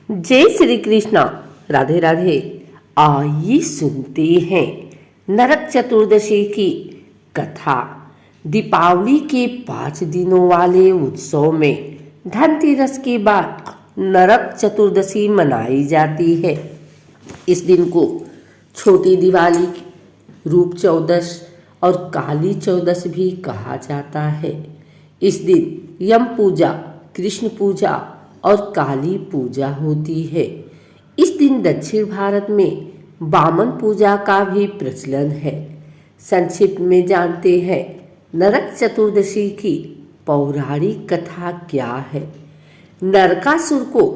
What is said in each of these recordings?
जय श्री कृष्णा। राधे राधे। आइए सुनते हैं नरक चतुर्दशी की कथा। दीपावली के 5 दिनों वाले उत्सव में धनतेरस के बाद नरक चतुर्दशी मनाई जाती है। इस दिन को छोटी दिवाली, रूप चौदस और काली चौदस भी कहा जाता है। इस दिन यम पूजा, कृष्ण पूजा और काली पूजा होती है। इस दिन दक्षिण भारत में वामन पूजा का भी प्रचलन है। संक्षिप्त में जानते हैं नरक चतुर्दशी की पौराणिक कथा क्या है। नरकासुर को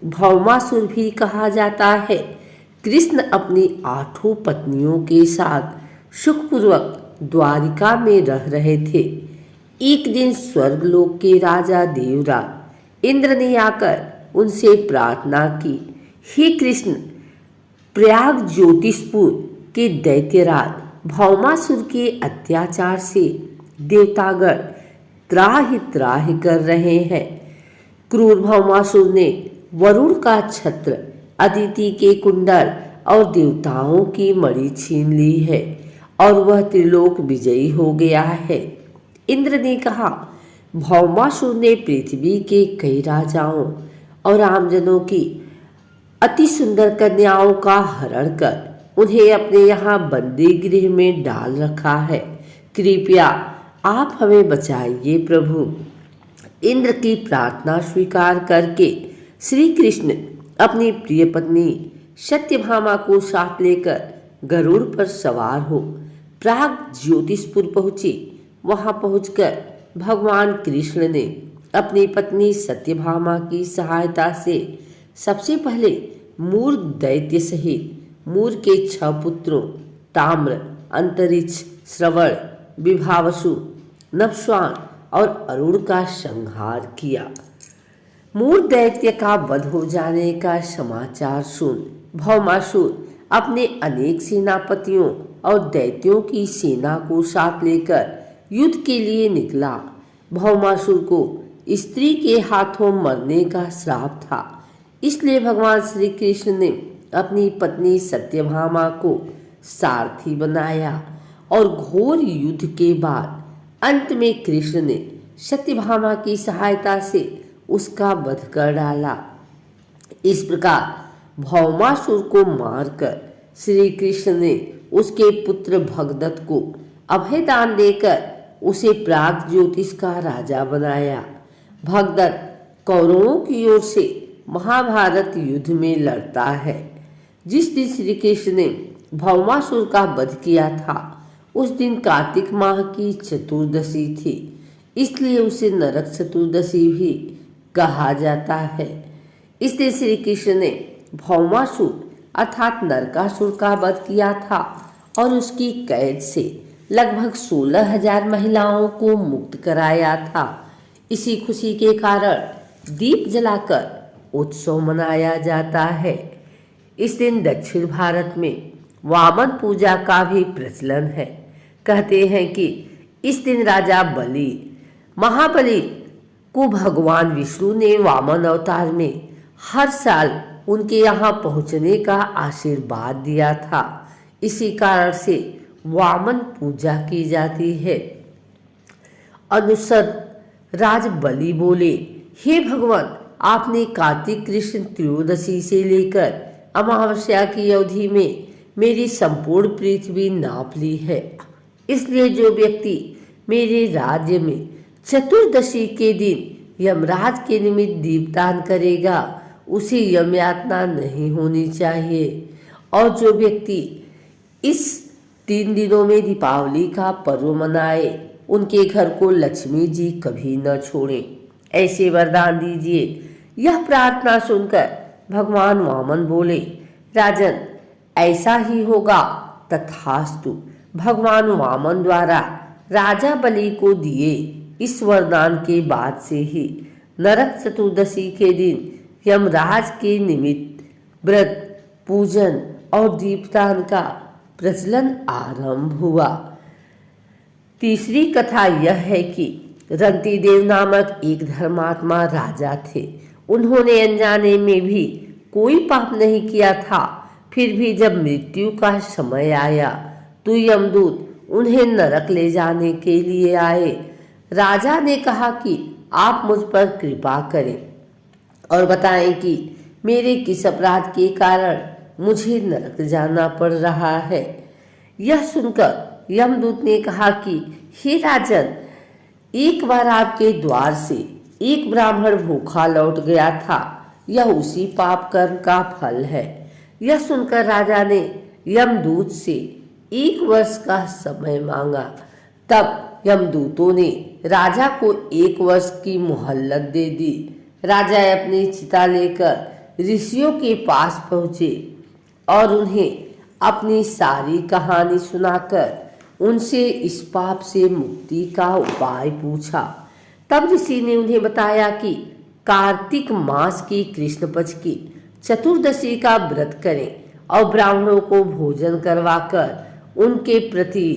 भौमासुर भी कहा जाता है। कृष्ण अपनी 8 पत्नियों के साथ सुखपूर्वक द्वारिका में रह रहे थे। एक दिन स्वर्गलोक के राजा देवराज इंद्र ने आकर उनसे प्रार्थना की, हे कृष्ण, प्रयाग ज्योतिषपुर के दैत्यराज भौमासुर के अत्याचार से देवतागण त्राहि त्राहि कर रहे हैं। क्रूर भौमासुर ने वरुण का छत्र, अदिति के कुंडल और देवताओं की मणि छीन ली है और वह त्रिलोक विजयी हो गया है। इंद्र ने कहा, भौमासुर ने पृथ्वी के कई राजाओं और आमजनों की अति सुंदर कन्याओं का हरण कर उन्हें अपने यहाँ बंदी गृह में डाल रखा है। कृपया आप हमें बचाइए प्रभु। इंद्र की प्रार्थना स्वीकार करके श्री कृष्ण अपनी प्रिय पत्नी सत्यभामा को साथ लेकर गरुड़ पर सवार हो प्राग ज्योतिषपुर पहुंचे। वहां पहुंचकर भगवान कृष्ण ने अपनी पत्नी सत्यभामा की सहायता से सबसे पहले मूर दैत्य सहित मूर के 6 पुत्रों ताम्र, अंतरिक्ष, श्रवण, विभावसु, नभस्वान और अरुण का संहार किया। मूर दैत्य का वध हो जाने का समाचार सुन भौमासुर अपने अनेक सेनापतियों और दैत्यों की सेना को साथ लेकर युद्ध के लिए निकला। भौमासुर को स्त्री के हाथों मरने का श्राप था, इसलिए भगवान श्री कृष्ण ने अपनी पत्नी सत्यभामा को सारथी बनाया और घोर युद्ध के बाद अंत में कृष्ण ने सत्यभामा की सहायता से उसका वध कर डाला। इस प्रकार भौमासुर को मारकर श्री कृष्ण ने उसके पुत्र भगदत्त को अभयदान देकर उसे प्राग ज्योतिष का राजा बनाया। भगदत्त कौरवों की ओर से महाभारत युद्ध में लड़ता है। जिस दिन श्री कृष्ण ने भौमासुर का वध किया था उस दिन कार्तिक माह की चतुर्दशी थी, इसलिए उसे नरक चतुर्दशी भी कहा जाता है। इस दिन श्री कृष्ण ने भौमासुर अर्थात नरकासुर का वध किया था और उसकी कैद से लगभग 16,000 महिलाओं को मुक्त कराया था। इसी खुशी के कारण दीप जलाकर उत्सव मनाया जाता है। इस दिन दक्षिण भारत में वामन पूजा का भी प्रचलन है। कहते हैं कि इस दिन राजा बलि, महाबली को भगवान विष्णु ने वामन अवतार में हर साल उनके यहाँ पहुँचने का आशीर्वाद दिया था। इसी कारण से वामन पूजा की जाती है। अनुसद राज बलि बोले, हे भगवान, आपने कार्तिक कृष्ण त्रयोदशी से लेकर अमावस्या की अवधि में मेरी संपूर्ण पृथ्वी नाप ली है, इसलिए जो व्यक्ति मेरे राज्य में चतुर्दशी के दिन यमराज के निमित्त दीपदान करेगा उसे यम यातना नहीं होनी चाहिए। और जो व्यक्ति इस 3 दिनों में दीपावली का पर्व मनाए उनके घर को लक्ष्मी जी कभी न छोड़े, ऐसे वरदान दीजिए। यह प्रार्थना सुनकर भगवान वामन बोले, राजन, ऐसा ही होगा, तथास्तु। भगवान वामन द्वारा राजा बलि को दिए इस वरदान के बाद से ही नरक चतुर्दशी के दिन यमराज के निमित्त व्रत, पूजन और दीपदान का प्रचलन आरंभ हुआ। तीसरी कथा यह है कि रंतिदेव नामक एक धर्मात्मा राजा थे। उन्होंने अनजाने में भी कोई पाप नहीं किया था। फिर भी जब मृत्यु का समय आया तो यमदूत उन्हें नरक ले जाने के लिए आए। राजा ने कहा कि आप मुझ पर कृपा करें और बताएं कि मेरे किस अपराध के कारण मुझे नरक जाना पड़ रहा है। यह सुनकर यमदूत ने कहा कि हे राजन, एक बार आपके द्वार से एक ब्राह्मण भूखा लौट गया था, यह उसी पाप कर्म का फल है। यह सुनकर राजा ने यमदूत से 1 वर्ष का समय मांगा। तब यमदूतों ने राजा को 1 वर्ष की मोहलत दे दी। राजा अपनी चिता लेकर ऋषियों के पास पहुंचे और उन्हें अपनी सारी कहानी सुनाकर उनसे इस पाप से मुक्ति का उपाय पूछा। तब ऋषि ने उन्हें बताया कि कार्तिक मास की कृष्ण पक्ष की चतुर्दशी का व्रत करें और ब्राह्मणों को भोजन करवाकर उनके प्रति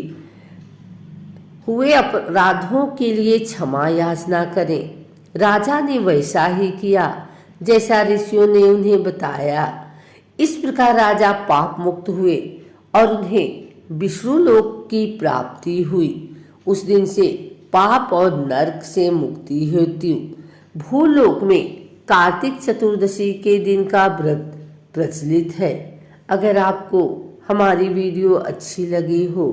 हुए अपराधों के लिए क्षमा याचना करें। राजा ने वैसा ही किया जैसा ऋषियों ने उन्हें बताया। इस प्रकार राजा पाप मुक्त हुए और उन्हें विष्णु लोक की प्राप्ति हुई। उस दिन से पाप और नरक से मुक्ति हेतु भूलोक में कार्तिक चतुर्दशी के दिन का व्रत प्रचलित है। अगर आपको हमारी वीडियो अच्छी लगी हो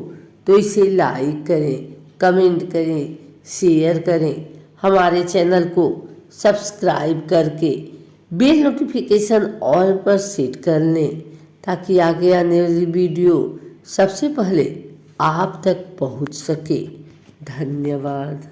तो इसे लाइक करें, कमेंट करें, शेयर करें। हमारे चैनल को सब्सक्राइब करके बेल नोटिफिकेशन ऑल पर सेट कर लें ताकि आगे आने वाली वीडियो सबसे पहले आप तक पहुंच सके। धन्यवाद।